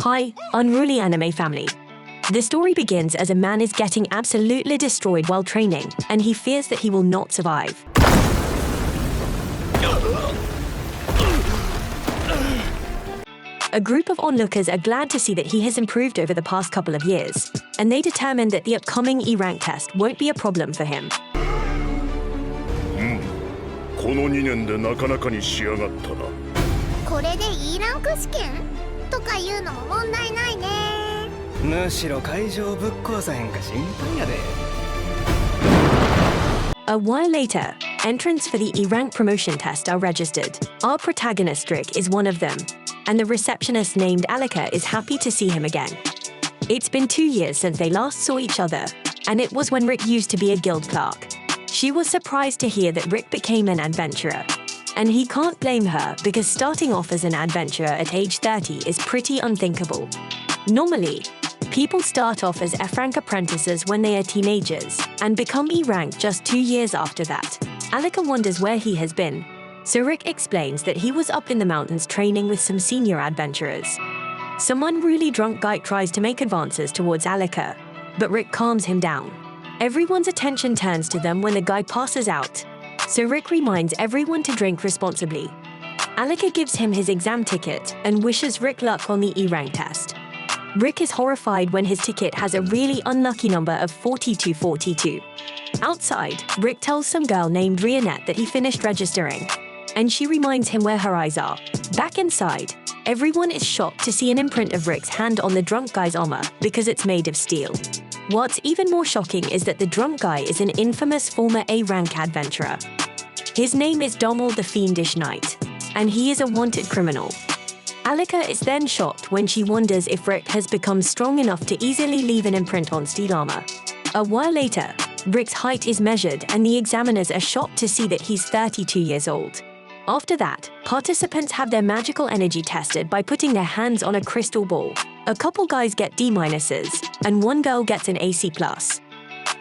Hi, unruly anime family. The story begins as a man is getting absolutely destroyed while training, and he fears that he will not survive. A group of onlookers are glad to see that he has improved over the past couple of years, and they determine that the upcoming E-rank test won't be a problem for him. この2年でなかなかに仕上がったな。これで E ランク試験とかいうのも問題ないね。むしろ会場ぶっ壊さへんか心配やで。A while later, entrants for the E-rank promotion test are registered. Our protagonist Rick is one of them, and the receptionist named Alika is happy to see him again. It's been 2 years since they last saw each other, and it was when Rick used to be a guild clerk. She was surprised to hear that Rick became an adventurer. And he can't blame her because starting off as an adventurer at age 30 is pretty unthinkable. Normally, people start off as F-rank apprentices when they are teenagers and become E-rank just 2 years after that. Alika wonders where he has been, so Rick explains that he was up in the mountains training with some senior adventurers. Some unruly drunk guy tries to make advances towards Alika, but Rick calms him down. Everyone's attention turns to them when the guy passes out, so Rick reminds everyone to drink responsibly. Alika gives him his exam ticket and wishes Rick luck on the E-rank test. Rick is horrified when his ticket has a really unlucky number of 4242. Outside, Rick tells some girl named Rionette that he finished registering, and she reminds him where her eyes are. Back inside, everyone is shocked to see an imprint of Rick's hand on the drunk guy's armor because it's made of steel. What's even more shocking is that the drunk guy is an infamous former A-rank adventurer. His name is Dommel the Fiendish Knight, and he is a wanted criminal. Alika is then shocked when she wonders if Rick has become strong enough to easily leave an imprint on steel armor. A while later, Rick's height is measured and the examiners are shocked to see that he's 32 years old. After that, participants have their magical energy tested by putting their hands on a crystal ball. A couple guys get D-, and one girl gets an AC+.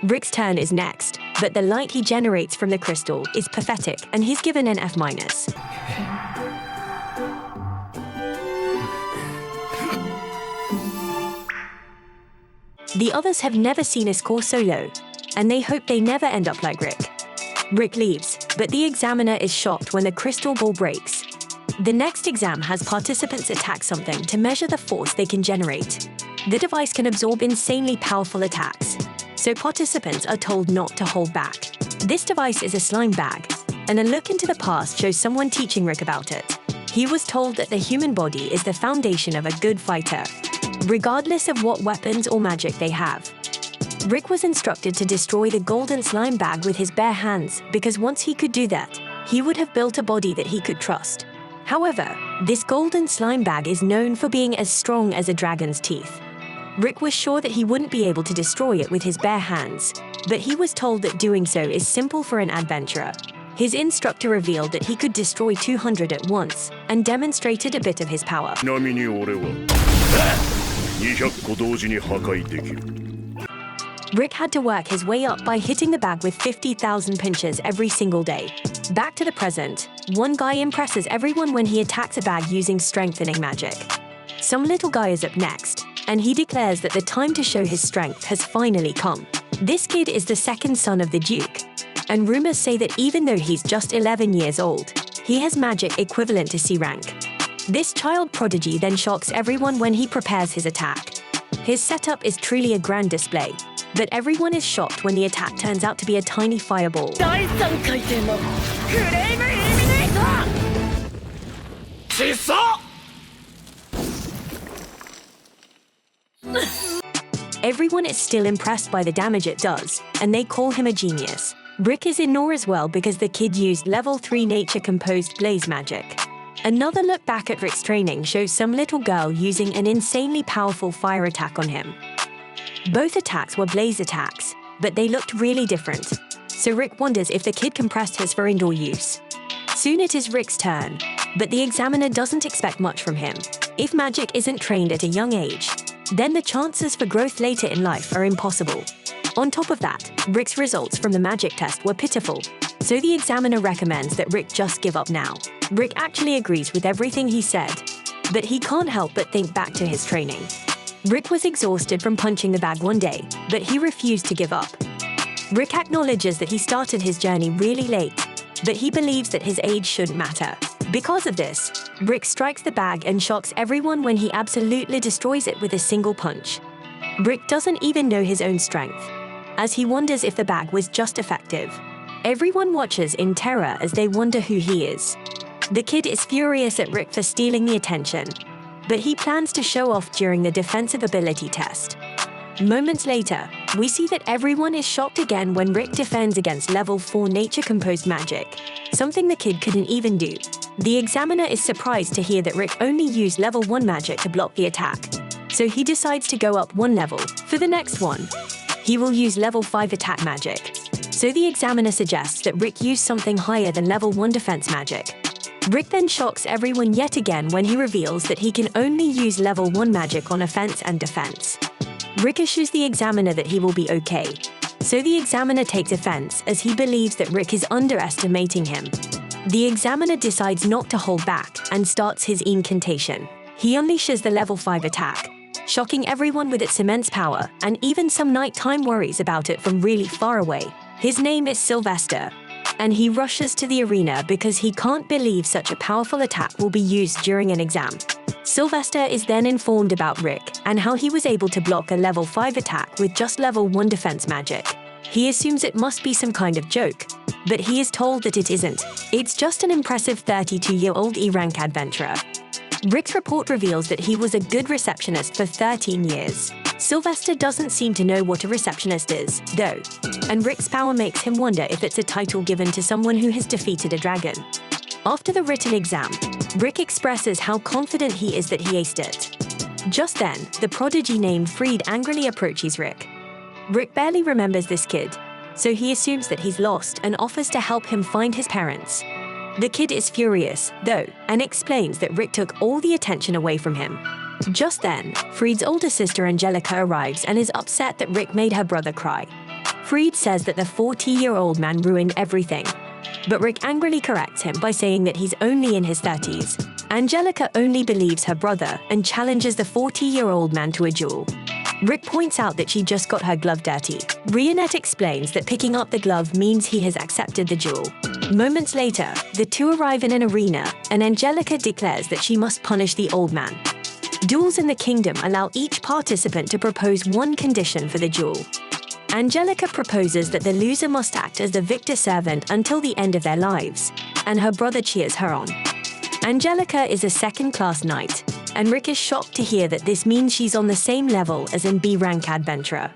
Rick's turn is next, but the light he generates from the crystal is pathetic and he's given an F-. The others have never seen a score so low, and they hope they never end up like Rick. Rick leaves, but the examiner is shocked when the crystal ball breaks. The next exam has participants attack something to measure the force they can generate. The device can absorb insanely powerful attacks, so participants are told not to hold back. This device is a slime bag, and a look into the past shows someone teaching Rick about it. He was told that the human body is the foundation of a good fighter, regardless of what weapons or magic they have. Rick was instructed to destroy the golden slime bag with his bare hands because once he could do that, he would have built a body that he could trust. However, this golden slime bag is known for being as strong as a dragon's teeth. Rick was sure that he wouldn't be able to destroy it with his bare hands, but he was told that doing so is simple for an adventurer. His instructor revealed that he could destroy 200 at once and demonstrated a bit of his power. ちなみに俺は200個同時に破壊できる。 Rick had to work his way up by hitting the bag with 50,000 pinches every single day. Back to the present, one guy impresses everyone when he attacks a bag using strengthening magic. Some little guy is up next, and he declares that the time to show his strength has finally come. This kid is the second son of the Duke, and rumors say that even though he's just 11 years old, he has magic equivalent to C rank. This child prodigy then shocks everyone when he prepares his attack. His setup is truly a grand display, but everyone is shocked when the attack turns out to be a tiny fireball. Everyone is still impressed by the damage it does, and they call him a genius. Rick is in awe as well because the kid used level 3 nature-composed blaze magic. Another look back at Rick's training shows some little girl using an insanely powerful fire attack on him. Both attacks were blaze attacks, but they looked really different, so Rick wonders if the kid compressed his for indoor use. Soon it is Rick's turn, but the examiner doesn't expect much from him. If magic isn't trained at a young age, then the chances for growth later in life are impossible. On top of that, Rick's results from the magic test were pitiful, so the examiner recommends that Rick just give up now. Rick actually agrees with everything he said, but he can't help but think back to his training. Rick was exhausted from punching the bag one day, but he refused to give up. Rick acknowledges that he started his journey really late, but he believes that his age shouldn't matter. Because of this, Rick strikes the bag and shocks everyone when he absolutely destroys it with a single punch. Rick doesn't even know his own strength, as he wonders if the bag was just effective. Everyone watches in terror as they wonder who he is. The kid is furious at Rick for stealing the attention, but he plans to show off during the defensive ability test. Moments later, we see that everyone is shocked again when Rick defends against level 4 nature-composed magic, something the kid couldn't even do. The examiner is surprised to hear that Rick only used level 1 magic to block the attack, so he decides to go up one level. For the next one, he will use level 5 attack magic. So the examiner suggests that Rick use something higher than level 1 defense magic. Rick then shocks everyone yet again when he reveals that he can only use level 1 magic on offense and defense. Rick assures the examiner that he will be okay, so the examiner takes offense as he believes that Rick is underestimating him. The examiner decides not to hold back and starts his incantation. He unleashes the level 5 attack, shocking everyone with its immense power, and even some nighttime worries about it from really far away. His name is Sylvester, and he rushes to the arena because he can't believe such a powerful attack will be used during an exam. Sylvester is then informed about Rick and how he was able to block a level 5 attack with just level 1 defense magic. He assumes it must be some kind of joke, but he is told that it isn't. It's just an impressive 32-year-old E-rank adventurer. Rick's report reveals that he was a good receptionist for 13 years. Sylvester doesn't seem to know what a receptionist is, though, and Rick's power makes him wonder if it's a title given to someone who has defeated a dragon. After the written exam, Rick expresses how confident he is that he aced it. Just then, the prodigy named Freed angrily approaches Rick. Rick barely remembers this kid, so he assumes that he's lost and offers to help him find his parents. The kid is furious, though, and explains that Rick took all the attention away from him. Just then, Freed's older sister Angelica arrives and is upset that Rick made her brother cry. Freed says that the 40-year-old man ruined everything, but Rick angrily corrects him by saying that he's only in his 30s. Angelica only believes her brother and challenges the 40-year-old man to a duel. Rick points out that she just got her glove dirty. Rionette explains that picking up the glove means he has accepted the duel. Moments later, the two arrive in an arena, and Angelica declares that she must punish the old man. Duels in the kingdom allow each participant to propose one condition for the duel. Angelica proposes that the loser must act as the victor's servant until the end of their lives, and her brother cheers her on. Angelica is a second-class knight, and Rick is shocked to hear that this means she's on the same level as a B-rank adventurer.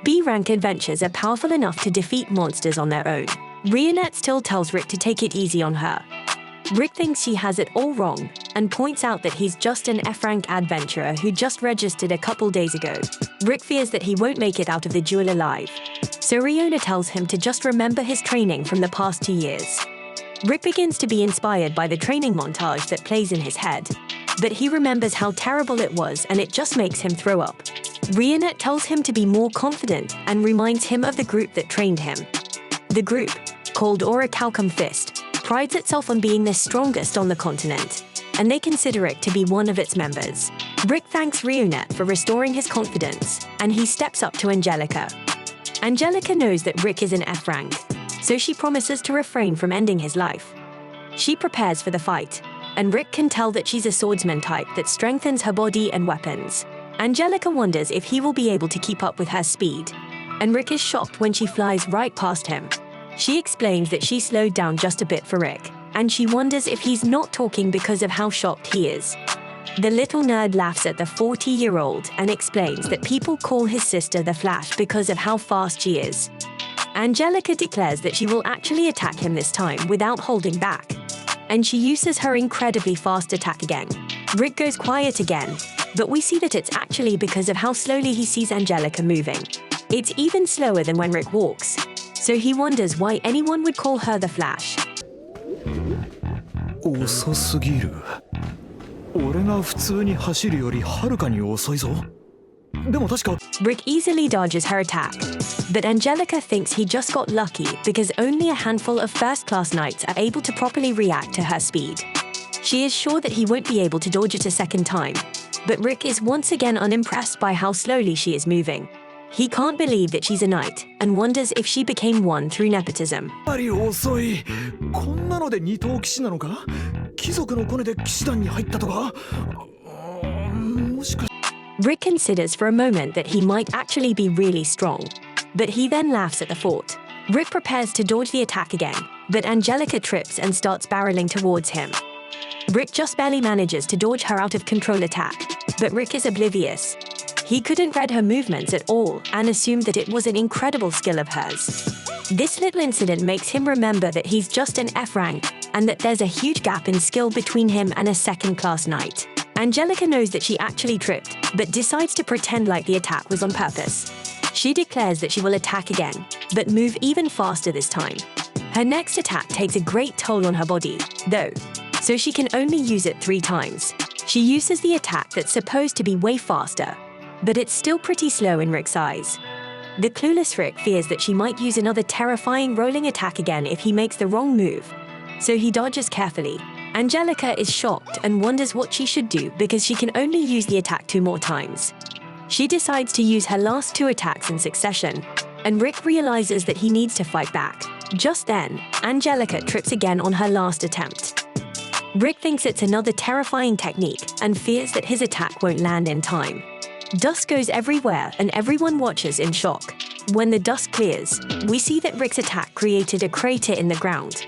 B-rank adventurers are powerful enough to defeat monsters on their own. Rionette still tells Rick to take it easy on her. Rick thinks she has it all wrong and points out that he's just an F-rank adventurer who just registered a couple days ago. Rick fears that he won't make it out of the duel alive, so Riona tells him to just remember his training from the past 2 years. Rick begins to be inspired by the training montage that plays in his head, but he remembers how terrible it was and it just makes him throw up. Rionette tells him to be more confident and reminds him of the group that trained him. The group, called Orihalcon Fist, prides itself on being the strongest on the continent, and they consider it to be one of its members. Rick thanks Rionette for restoring his confidence, and he steps up to Angelica. Angelica knows that Rick is an F rank, so she promises to refrain from ending his life. She prepares for the fight, and Rick can tell that she's a swordsman type that strengthens her body and weapons. Angelica wonders if he will be able to keep up with her speed, and Rick is shocked when she flies right past him. She explains that she slowed down just a bit for Rick, and she wonders if he's not talking because of how shocked he is. The little nerd laughs at the 40-year-old and explains that people call his sister the Flash because of how fast she is. Angelica declares that she will actually attack him this time without holding back, and she uses her incredibly fast attack again. Rick goes quiet again, but we see that it's actually because of how slowly he sees Angelica moving. It's even slower than when Rick walks, so he wonders why anyone would call her the Flash. 遅すぎる。俺が普通に走るよりはるかに遅いぞ。でも確か Rick easily dodges her attack, but Angelica thinks he just got lucky because only a handful of first-class knights are able to properly react to her speed. She is sure that he won't be able to dodge it a second time, but Rick is once again unimpressed by how slowly she is moving. He can't believe that she's a knight and wonders if she became one through nepotism. やっぱり遅い。こんなので二等騎士なのか？貴族のコネで騎士団に入ったとか？もしか。Rick considers for a moment that he might actually be really strong, but he then laughs at the thought. Rick prepares to dodge the attack again, but Angelica trips and starts barreling towards him. Rick just barely manages to dodge her out of control attack, but Rick is oblivious. He couldn't read her movements at all and assumed that it was an incredible skill of hers. This little incident makes him remember that he's just an F rank and that there's a huge gap in skill between him and a second-class knight. Angelica knows that she actually tripped, but decides to pretend like the attack was on purpose. She declares that she will attack again, but move even faster this time. Her next attack takes a great toll on her body, though, so she can only use it 3 times. She uses the attack that's supposed to be way faster, but it's still pretty slow in Rick's eyes. The clueless Rick fears that she might use another terrifying rolling attack again if he makes the wrong move, so he dodges carefully. Angelica is shocked and wonders what she should do because she can only use the attack 2 more times. She decides to use her last 2 attacks in succession, and Rick realizes that he needs to fight back. Just then, Angelica trips again on her last attempt. Rick thinks it's another terrifying technique and fears that his attack won't land in time. Dust goes everywhere and everyone watches in shock. When the dust clears, we see that Rick's attack created a crater in the ground.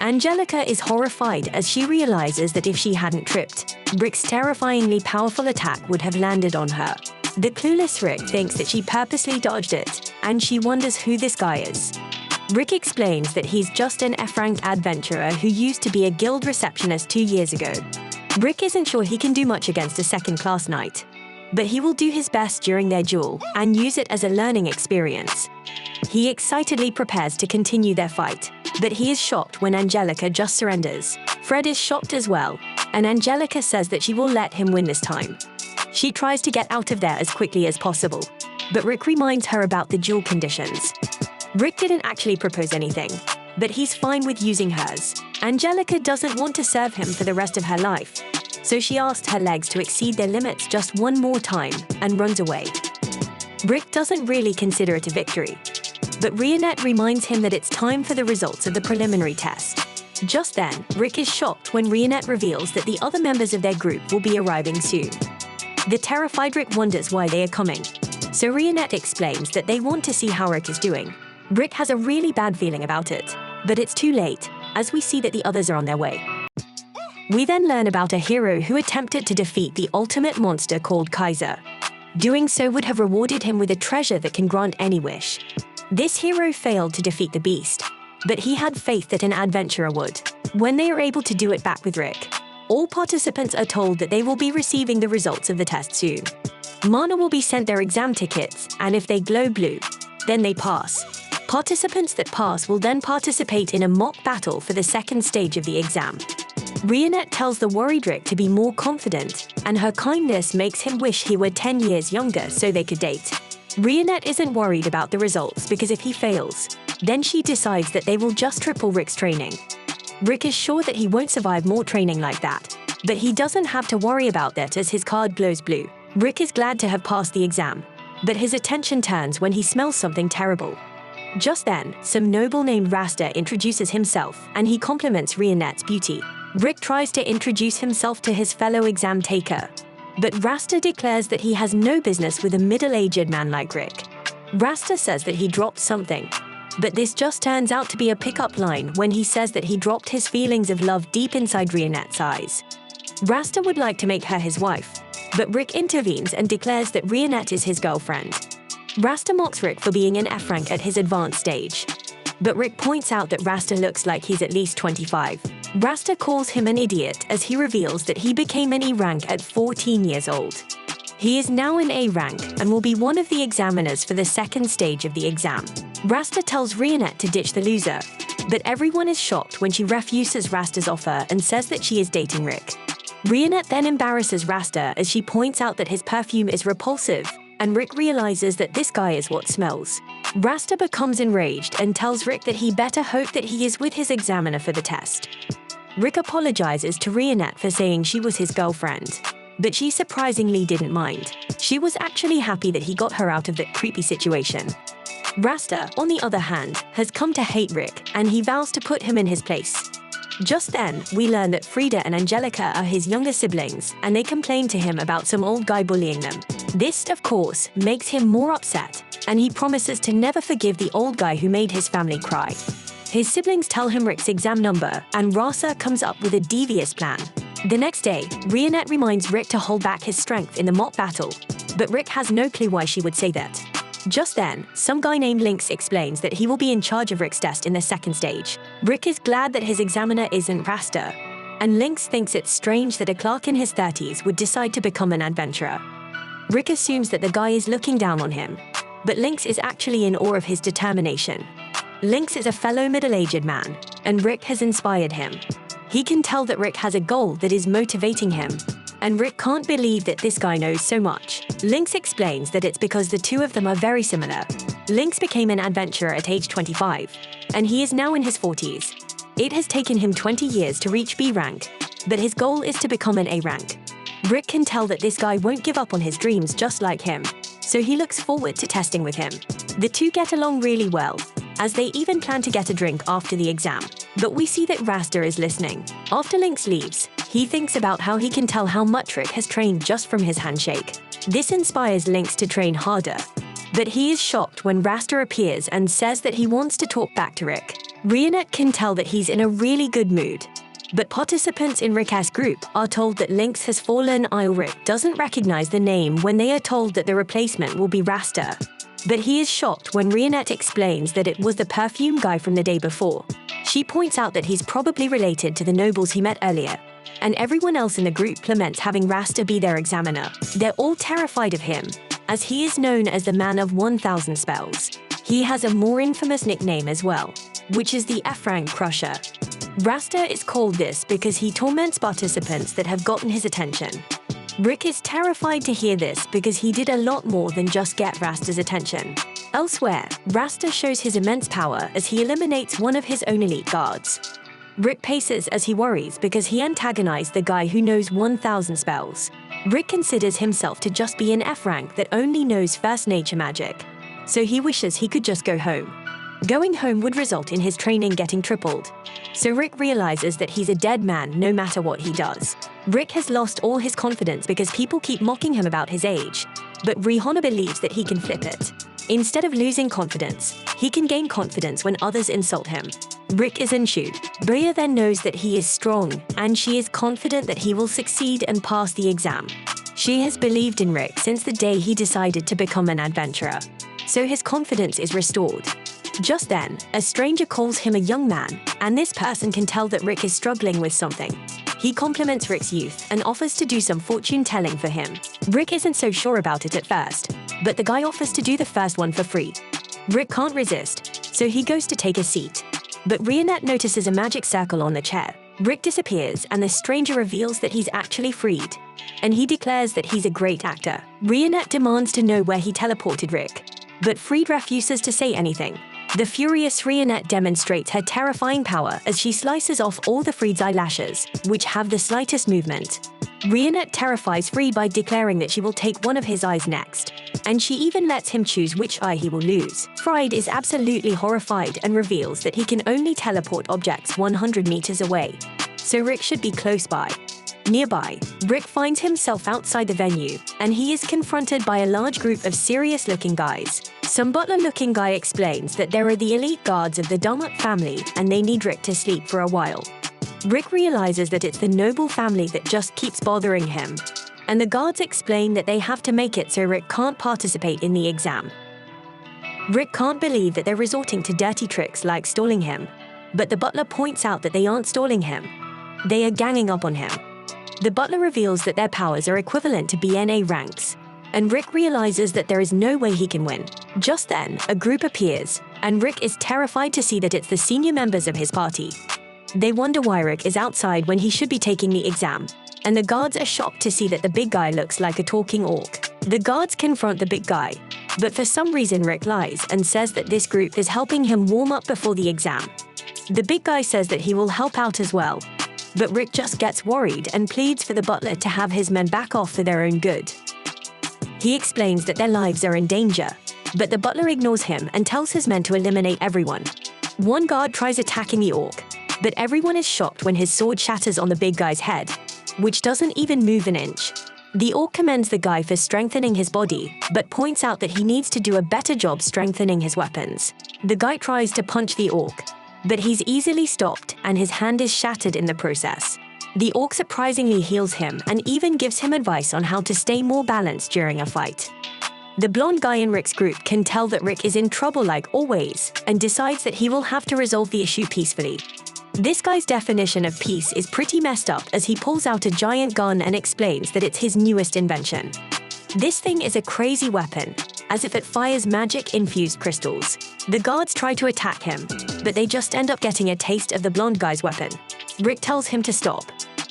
Angelica is horrified as she realizes that if she hadn't tripped, Rick's terrifyingly powerful attack would have landed on her. The clueless Rick thinks that she purposely dodged it, and she wonders who this guy is. Rick explains that he's just an F-rank adventurer who used to be a guild receptionist 2 years ago. Rick isn't sure he can do much against a second-class knight, but he will do his best during their duel and use it as a learning experience. He excitedly prepares to continue their fight, but he is shocked when Angelica just surrenders. Fred is shocked as well, and Angelica says that she will let him win this time. She tries to get out of there as quickly as possible, but Rick reminds her about the duel conditions. Rick didn't actually propose anything, but he's fine with using hers. Angelica doesn't want to serve him for the rest of her life, so she asks her legs to exceed their limits just 1 more time and runs away. Rick doesn't really consider it a victory, but Rionette reminds him that it's time for the results of the preliminary test. Just then, Rick is shocked when Rionette reveals that the other members of their group will be arriving soon. The terrified Rick wonders why they are coming, so Rionette explains that they want to see how Rick is doing. Rick has a really bad feeling about it, but it's too late, as we see that the others are on their way. We then learn about a hero who attempted to defeat the ultimate monster called Kaiser. Doing so would have rewarded him with a treasure that can grant any wish. This hero failed to defeat the beast, but he had faith that an adventurer would. When they are able to do it back with Rick, all participants are told that they will be receiving the results of the test soon. Mana will be sent their exam tickets, and if they glow blue, then they pass. Participants that pass will then participate in a mock battle for the second stage of the exam. Rionette tells the worried Rick to be more confident, and her kindness makes him wish he were 10 years younger so they could date. Rionette isn't worried about the results because if he fails, then she decides that they will just triple Rick's training. Rick is sure that he won't survive more training like that, but he doesn't have to worry about that as his card glows blue. Rick is glad to have passed the exam, but his attention turns when he smells something terrible. Just then, some noble named Rasta introduces himself and he compliments Rionette's beauty. Rick tries to introduce himself to his fellow exam taker, but Rasta declares that he has no business with a middle-aged man like Rick. Rasta says that he dropped something, but this just turns out to be a pickup line when he says that he dropped his feelings of love deep inside Rionette's eyes. Rasta would like to make her his wife, but Rick intervenes and declares that Rionette is his girlfriend. Rasta mocks Rick for being an F rank at his advanced stage, but Rick points out that Rasta looks like he's at least 25. Rasta calls him an idiot as he reveals that he became an E rank at 14 years old. He is now an A rank and will be one of the examiners for the second stage of the exam. Rasta tells Rionette to ditch the loser, but everyone is shocked when she refuses Rasta's offer and says that she is dating Rick. Rionette then embarrasses Rasta as she points out that his perfume is repulsive, and Rick realizes that this guy is what smells. Rasta becomes enraged and tells Rick that he better hope that he is with his examiner for the test. Rick apologizes to Rionette for saying she was his girlfriend, but she surprisingly didn't mind. She was actually happy that he got her out of that creepy situation. Rasta, on the other hand, has come to hate Rick, and he vows to put him in his place. Just then, we learn that Frida and Angelica are his younger siblings, and they complain to him about some old guy bullying them. This, of course, makes him more upset, and he promises to never forgive the old guy who made his family cry. His siblings tell him Rick's exam number, and Rasa comes up with a devious plan. The next day, Rionette reminds Rick to hold back his strength in the mock battle, but Rick has no clue why she would say that. Just then, some guy named Lynx explains that he will be in charge of Rick's test in the second stage. Rick is glad that his examiner isn't Rasta, and Lynx thinks it's strange that a clerk in his 30s would decide to become an adventurer. Rick assumes that the guy is looking down on him, but Lynx is actually in awe of his determination. Lynx is a fellow middle-aged man, and Rick has inspired him. He can tell that Rick has a goal that is motivating him, and Rick can't believe that this guy knows so much. Lynx explains that it's because the two of them are very similar. Lynx became an adventurer at age 25, and he is now in his 40s. It has taken him 20 years to reach B rank, but his goal is to become an A rank. Rick can tell that this guy won't give up on his dreams just like him, so he looks forward to testing with him. The two get along really well, as they even plan to get a drink after the exam. But we see that Rasta is listening. After Lynx leaves, he thinks about how he can tell how much Rick has trained just from his handshake. This inspires Lynx to train harder. But he is shocked when Rasta appears and says that he wants to talk back to Rick. Rionette can tell that he's in a really good mood. But participants in Rick's group are told that Lynx has fallen ill. Rick doesn't recognize the name when they are told that the replacement will be Rasta. But he is shocked when Rionette explains that it was the perfume guy from the day before. She points out that he's probably related to the nobles he met earlier, and everyone else in the group laments having Rasta be their examiner. They're all terrified of him, as he is known as the man of 1,000 spells. He has a more infamous nickname as well, which is the F-rank Crusher. Rasta is called this because he torments participants that have gotten his attention. Rick is terrified to hear this because he did a lot more than just get Rasta's attention. Elsewhere, Rasta shows his immense power as he eliminates one of his own elite guards. Rick paces as he worries because he antagonized the guy who knows 1,000 spells. Rick considers himself to just be an F rank that only knows first nature magic, so he wishes he could just go home. Going home would result in his training getting tripled. So Rick realizes that he's a dead man no matter what he does. Rick has lost all his confidence because people keep mocking him about his age, but Rihanna believes that he can flip it. Instead of losing confidence, he can gain confidence when others insult him. Rick is ensued. Bria then knows that he is strong, and she is confident that he will succeed and pass the exam. She has believed in Rick since the day he decided to become an adventurer, so his confidence is restored. Just then, a stranger calls him a young man, and this person can tell that Rick is struggling with something. He compliments Rick's youth and offers to do some fortune-telling for him. Rick isn't so sure about it at first, but the guy offers to do the first one for free. Rick can't resist, so he goes to take a seat. But Rionette notices a magic circle on the chair. Rick disappears, and the stranger reveals that he's actually freed, and he declares that he's a great actor. Rionette demands to know where he teleported Rick, but Freed refuses to say anything. The furious Rionette demonstrates her terrifying power as she slices off all the Freed's eyelashes, which have the slightest movement. Rionette terrifies Free by declaring that she will take one of his eyes next, and she even lets him choose which eye he will lose. Fried is absolutely horrified and reveals that he can only teleport objects 100 meters away, so Rick should be close by. Nearby, Rick finds himself outside the venue, and he is confronted by a large group of serious-looking guys. Some butler-looking guy explains that there are the elite guards of the Dumut family, and they need Rick to sleep for a while. Rick realizes that it's the noble family that just keeps bothering him, and the guards explain that they have to make it so Rick can't participate in the exam. Rick can't believe that they're resorting to dirty tricks like stalling him, but the butler points out that they aren't stalling him. They are ganging up on him. The butler reveals that their powers are equivalent to BNA ranks, and Rick realizes that there is no way he can win. Just then, a group appears, and Rick is terrified to see that it's the senior members of his party. They wonder why Rick is outside when he should be taking the exam, and the guards are shocked to see that the big guy looks like a talking orc. The guards confront the big guy, but for some reason Rick lies and says that this group is helping him warm up before the exam. The big guy says that he will help out as well, but Rick just gets worried and pleads for the butler to have his men back off for their own good. He explains that their lives are in danger, but the butler ignores him and tells his men to eliminate everyone. One guard tries attacking the orc, but everyone is shocked when his sword shatters on the big guy's head, which doesn't even move an inch. The orc commends the guy for strengthening his body, but points out that he needs to do a better job strengthening his weapons. The guy tries to punch the orc, but he's easily stopped and his hand is shattered in the process. The orc surprisingly heals him and even gives him advice on how to stay more balanced during a fight. The blonde guy in Rick's group can tell that Rick is in trouble like always and decides that he will have to resolve the issue peacefully. This guy's definition of peace is pretty messed up as he pulls out a giant gun and explains that it's his newest invention. This thing is a crazy weapon, as if it fires magic-infused crystals. The guards try to attack him, but they just end up getting a taste of the blonde guy's weapon. Rick tells him to stop,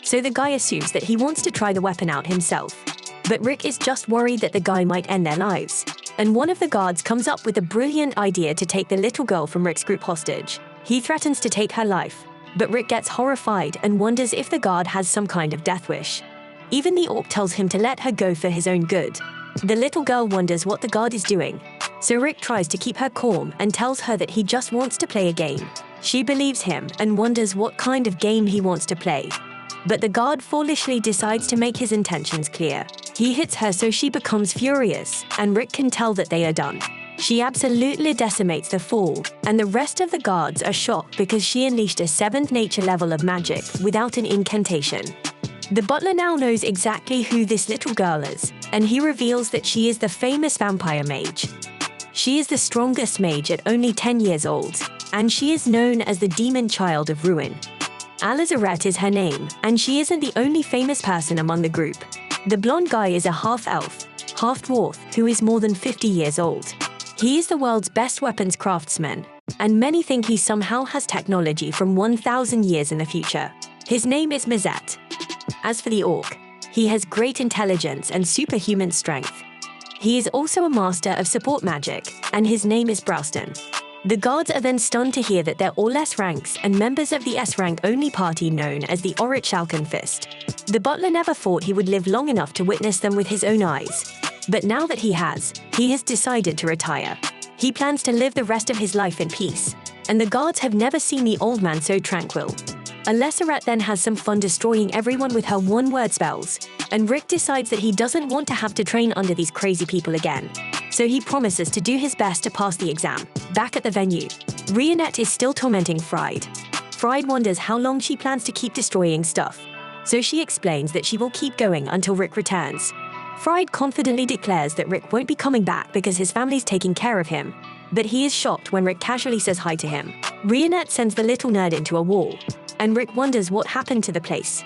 so the guy assumes that he wants to try the weapon out himself. But Rick is just worried that the guy might end their lives, and one of the guards comes up with a brilliant idea to take the little girl from Rick's group hostage. He threatens to take her life, but Rick gets horrified and wonders if the guard has some kind of death wish. Even the orc tells him to let her go for his own good. The little girl wonders what the guard is doing, so Rick tries to keep her calm and tells her that he just wants to play a game. She believes him and wonders what kind of game he wants to play. But the guard foolishly decides to make his intentions clear. He hits her so she becomes furious, and Rick can tell that they are done. She absolutely decimates the fool, and the rest of the guards are shocked because she unleashed a 7th nature level of magic without an incantation. The butler now knows exactly who this little girl is, and he reveals that she is the famous vampire mage. She is the strongest mage at only 10 years old, and she is known as the demon child of ruin. Alizaret is her name, and she isn't the only famous person among the group. The blonde guy is a half-elf, half-dwarf, who is more than 50 years old. He is the world's best weapons craftsman, and many think he somehow has technology from 1,000 years in the future. His name is Mazet. As for the orc, he has great intelligence and superhuman strength. He is also a master of support magic, and his name is Browston. The guards are then stunned to hear that they're all S ranks and members of the S rank only party known as the Orihalcon Fist. The butler never thought he would live long enough to witness them with his own eyes. But now that he has decided to retire. He plans to live the rest of his life in peace, and the guards have never seen the old man so tranquil. Alizaret then has some fun destroying everyone with her one-word spells, and Rick decides that he doesn't want to have to train under these crazy people again. So he promises to do his best to pass the exam. Back at the venue, Rionette is still tormenting Fried. Fried wonders how long she plans to keep destroying stuff, so she explains that she will keep going until Rick returns. Fried confidently declares that Rick won't be coming back because his family's taking care of him, but he is shocked when Rick casually says hi to him. Rionette sends the little nerd into a wall, and Rick wonders what happened to the place.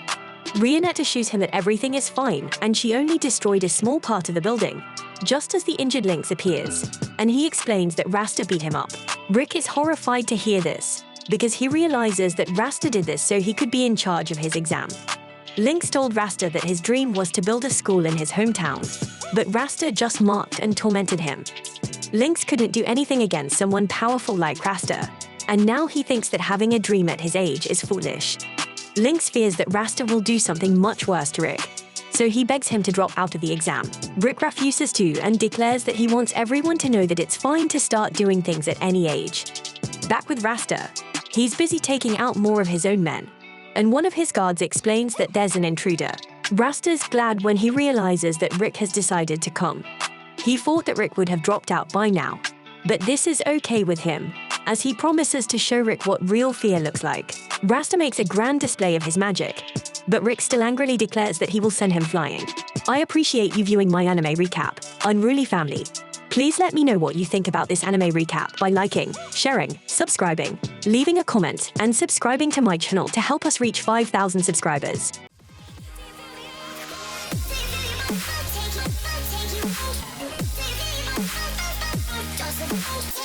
Rionette assures him that everything is fine and she only destroyed a small part of the building, just as the injured Lynx appears, and he explains that Rasta beat him up. Rick is horrified to hear this, because he realizes that Rasta did this so he could be in charge of his exam. Lynx told Rasta that his dream was to build a school in his hometown, but Rasta just mocked and tormented him. Lynx couldn't do anything against someone powerful like Rasta, and now he thinks that having a dream at his age is foolish. Lynx fears that Rasta will do something much worse to Rick, so he begs him to drop out of the exam. Rick refuses to and declares that he wants everyone to know that it's fine to start doing things at any age. Back with Rasta, he's busy taking out more of his own men, and one of his guards explains that there's an intruder. Rasta's glad when he realizes that Rick has decided to come. He thought that Rick would have dropped out by now, but this is okay with him, as he promises to show Rick what real fear looks like. Rasta makes a grand display of his magic, but Rick still angrily declares that he will send him flying. I appreciate you viewing my anime recap, Unruly Family. Please let me know what you think about this anime recap by liking, sharing, subscribing, leaving a comment, and subscribing to my channel to help us reach 5,000 subscribers. Take you